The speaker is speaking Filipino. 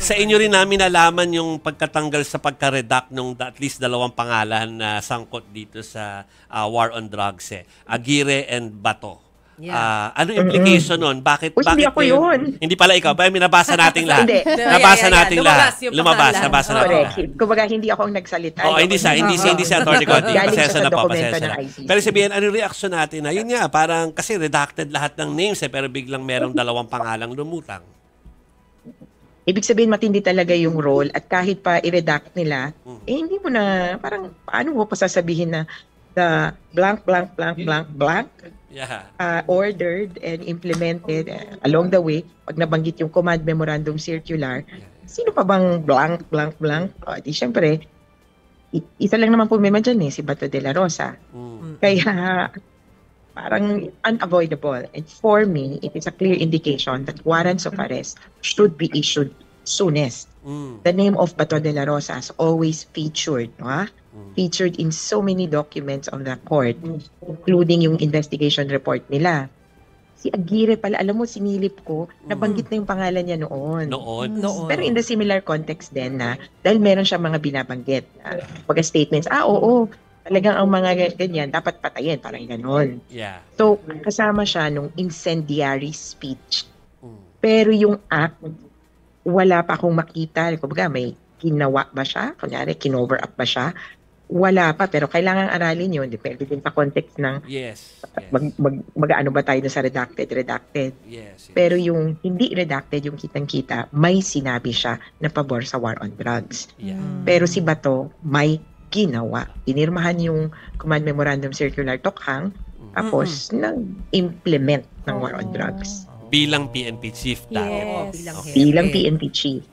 Sa inyo rin namin nalaman yung pagkatanggal sa pagka-redact ng at least 2 pangalan na sangkot dito sa war on drugs Aguirre and Bato. Ano implication nun? Bakit Hindi ako yun. Hindi pala ikaw. Pero nabasa nating lahat. Hindi. Nabasa nating lahat. Nabasa natin lahat. Kumbaga, hindi ako ang nagsalita. Hindi si Atty. Cody. Galing siya Pasensya sa na po, dokumento pasensya ng na. ICC. Pero sabihin, ano yung reaction natin? Yun nga, parang kasi redacted lahat ng names pero biglang merong 2 pangalang lumutang. Ibig sabihin, matindi talaga yung role at kahit pa i-redact nila, hindi mo na, parang, paano mo pa sasabihin na the blank, blank, blank, blank, blank, ordered and implemented along the way, pag nabanggit yung command memorandum circular, sino pa bang blank, blank, blank? Di syempre, isa lang naman pumima dyan si Bato de la Rosa. Kaya, parang unavoidable. And for me, it is a clear indication that warrants of arrest should be issued soonest. The name of Bato de la Rosa has always featured, featured in so many documents of the court, including yung investigation report nila. Si Aguirre pala, alam mo, sinilip ko, nabanggit na yung pangalan niya noon. Pero in the similar context din na, dahil meron siya mga binabanggit, pagka statements, oo, talagang ang mga ganyan, dapat patayin, parang ganon. So, kasama siya nung incendiary speech. Pero yung act, wala pa akong makita. Kumbaga, may ginawa ba siya? Kunyari, kinover up ba siya? Wala pa, pero kailangan aralin yun. Depende din sa context ng mag-ano ba tayo sa redacted. Pero yung hindi redacted, yung kitang-kita, may sinabi siya na pabor sa war on drugs. Pero si Bato, may ginawa. Inirmahan yung command memorandum circular Tokhang, tapos nag-implement ng war on drugs. Bilang PNP chief dahil. Bilang PNP chief.